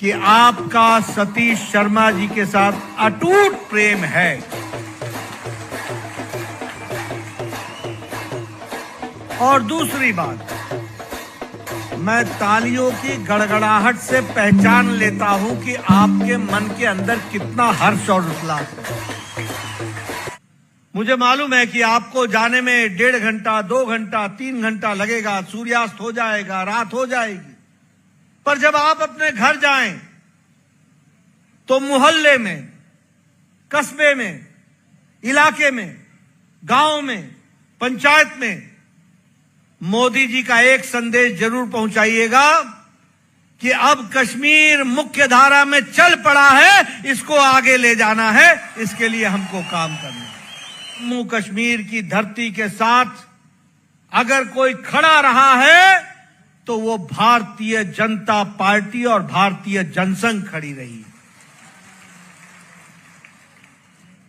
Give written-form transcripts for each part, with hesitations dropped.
कि आपका सतीश शर्मा जी के साथ अटूट प्रेम है। और दूसरी बात, मैं तालियों की गड़गड़ाहट से पहचान लेता हूं कि आपके मन के अंदर कितना हर्ष और उल्लास है। मुझे मालूम है कि आपको जाने में 1.5 घंटा, 2 घंटा, 3 घंटा लगेगा, सूर्यास्त हो जाएगा, रात हो जाएगी। पर जब आप अपने घर जाएं तो मोहल्ले में, कस्बे में, इलाके में, गांव में, पंचायत में मोदी जी का एक संदेश जरूर पहुंचाइएगा कि अब कश्मीर मुख्य धारा में चल पड़ा है, इसको आगे ले जाना है, इसके लिए हमको काम करना है। जम्मू कश्मीर की धरती के साथ अगर कोई खड़ा रहा है तो वो भारतीय जनता पार्टी और भारतीय जनसंघ खड़ी रही है।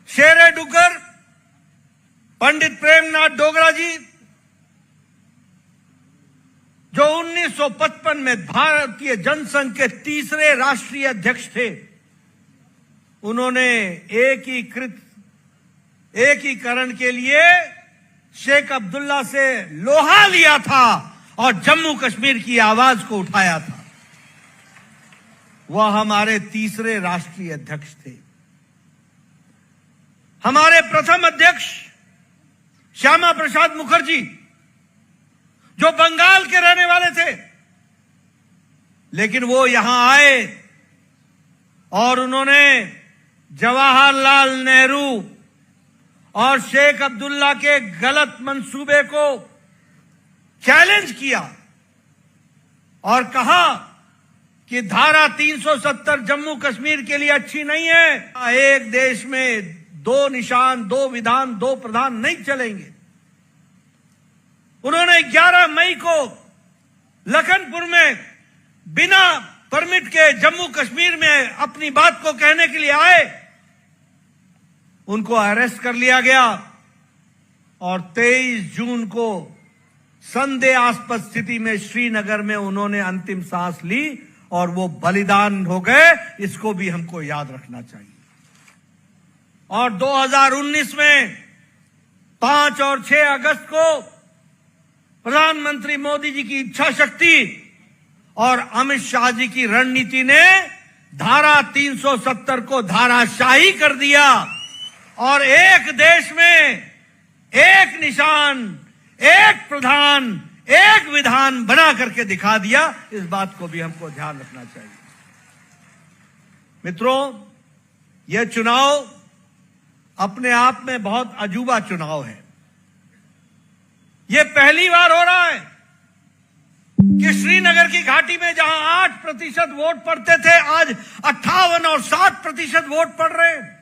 शेरे डुकर पंडित प्रेमनाथ डोगरा जी, जो 1955 में भारतीय जनसंघ के तीसरे राष्ट्रीय अध्यक्ष थे, उन्होंने एकीकरण के लिए शेख अब्दुल्ला से लोहा लिया था और जम्मू कश्मीर की आवाज को उठाया था। वह हमारे तीसरे राष्ट्रीय अध्यक्ष थे। हमारे प्रथम अध्यक्ष श्यामा प्रसाद मुखर्जी, जो बंगाल के रहने वाले थे, लेकिन वो यहां आए और उन्होंने जवाहरलाल नेहरू और शेख अब्दुल्ला के गलत मंसूबे को चैलेंज किया और कहा कि धारा 370 जम्मू कश्मीर के लिए अच्छी नहीं है। एक देश में 2 निशान, 2 विधान, 2 प्रधान नहीं चलेंगे। उन्होंने 11 मई को लखनपुर में बिना परमिट के जम्मू कश्मीर में अपनी बात को कहने के लिए आए, उनको अरेस्ट कर लिया गया और 23 जून को संदेहास्पद स्थिति में श्रीनगर में उन्होंने अंतिम सांस ली और वो बलिदान हो गए। इसको भी हमको याद रखना चाहिए। और 2019 में 5 और 6 अगस्त को प्रधानमंत्री मोदी जी की इच्छा शक्ति और अमित शाह जी की रणनीति ने धारा 370 को धाराशाही कर दिया और एक देश में एक निशान, एक प्रधान, एक विधान बना करके दिखा दिया। इस बात को भी हमको ध्यान रखना चाहिए। मित्रों, यह चुनाव अपने आप में बहुत अजूबा चुनाव है। यह पहली बार हो रहा है कि श्रीनगर की घाटी में जहां 8% वोट पड़ते थे, आज 58 और 60% वोट पड़ रहे हैं।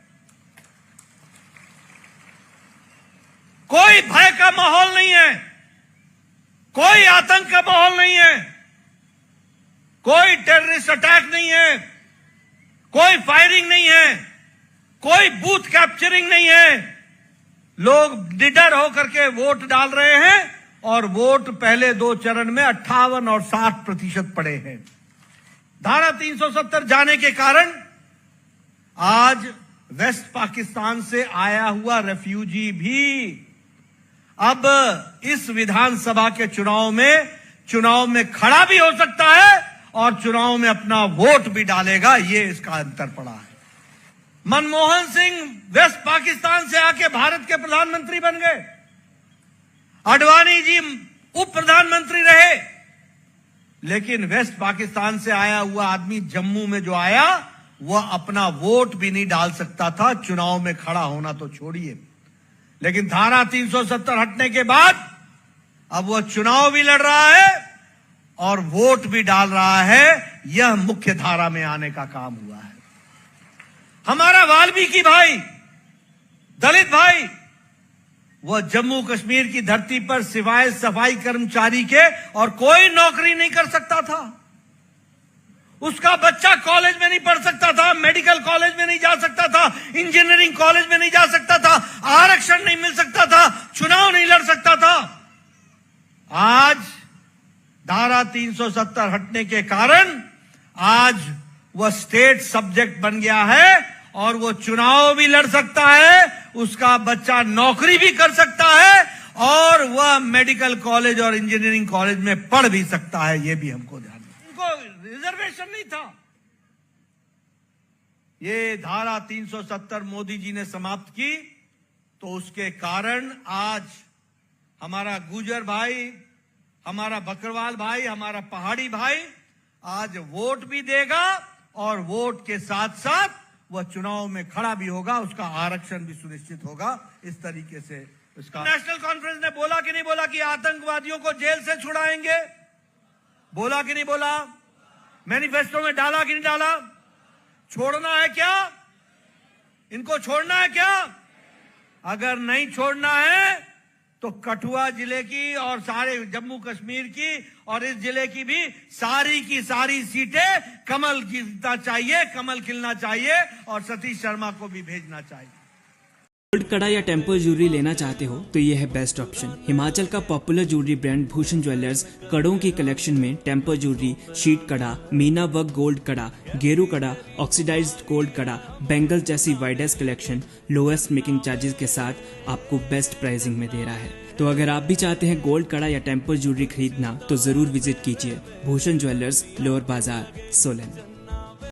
कोई भय का माहौल नहीं है, कोई आतंक का माहौल नहीं है, कोई टेररिस्ट अटैक नहीं है, कोई फायरिंग नहीं है, कोई बूथ कैप्चरिंग नहीं है। लोग निडर होकर के वोट डाल रहे हैं और वोट पहले 2 चरण में 58 और 60% पड़े हैं। धारा 370 जाने के कारण आज वेस्ट पाकिस्तान से आया हुआ रेफ्यूजी भी अब इस विधानसभा के चुनाव में खड़ा भी हो सकता है और चुनाव में अपना वोट भी डालेगा। ये इसका अंतर पड़ा है। मनमोहन सिंह वेस्ट पाकिस्तान से आके भारत के प्रधानमंत्री बन गए, आडवाणी जी उप प्रधानमंत्री रहे, लेकिन वेस्ट पाकिस्तान से आया हुआ आदमी जम्मू में जो आया, वह अपना वोट भी नहीं डाल सकता था, चुनाव में खड़ा होना तो छोड़िए। लेकिन धारा 370 हटने के बाद अब वह चुनाव भी लड़ रहा है और वोट भी डाल रहा है। यह मुख्य धारा में आने का काम हुआ है। हमारा वाल्मीकि भाई, दलित भाई, वह जम्मू कश्मीर की धरती पर सिवाय सफाई कर्मचारी के और कोई नौकरी नहीं कर सकता था। उसका बच्चा कॉलेज में नहीं पढ़ सकता था, मेडिकल कॉलेज में नहीं जा सकता था, इंजीनियरिंग कॉलेज में नहीं जा सकता था, आरक्षण नहीं मिल सकता था, चुनाव नहीं लड़ सकता था। आज धारा 370 हटने के कारण आज वह स्टेट सब्जेक्ट बन गया है और वो चुनाव भी लड़ सकता है, उसका बच्चा नौकरी भी कर सकता है और वह मेडिकल कॉलेज और इंजीनियरिंग कॉलेज में पढ़ भी सकता है। यह भी हमको ध्यान रखना। इनको रिजर्वेशन नहीं था। ये धारा 370 मोदी जी ने समाप्त की, तो उसके कारण आज हमारा गुजर भाई, हमारा बकरवाल भाई, हमारा पहाड़ी भाई आज वोट भी देगा और वोट के साथ साथ वह चुनाव में खड़ा भी होगा, उसका आरक्षण भी सुनिश्चित होगा। इस तरीके से उसका नेशनल कॉन्फ्रेंस ने बोला कि नहीं बोला कि आतंकवादियों को जेल से छुड़ाएंगे? बोला कि नहीं बोला? मैनिफेस्टो में डाला कि नहीं डाला? छोड़ना है क्या? इनको छोड़ना है क्या? अगर नहीं छोड़ना है तो कठुआ जिले की और सारे जम्मू कश्मीर की और इस जिले की भी सारी की सारी सीटें कमल जीतना चाहिए, कमल खिलना चाहिए और सतीश शर्मा को भी भेजना चाहिए। गोल्ड कड़ा या टेम्पल ज्वेलरी लेना चाहते हो तो ये है बेस्ट ऑप्शन। हिमाचल का popular jewellery brand Bhushan jewellers कड़ों की कलेक्शन में टेम्पल ज्वेलरी, शीट कड़ा, मीना वर्क गोल्ड कड़ा, गेरू कड़ा, ऑक्सीडाइज्ड गोल्ड कड़ा, बैंगल जैसी widest collection lowest making charges के साथ आपको बेस्ट प्राइसिंग में दे रहा है। तो अगर आप भी चाहते हैं गोल्ड कड़ा या टेम्पल ज्वेलरी खरीदना तो जरूर विजिट कीजिए भूषण ज्वेलर्स, लोअर बाजार, सोलन।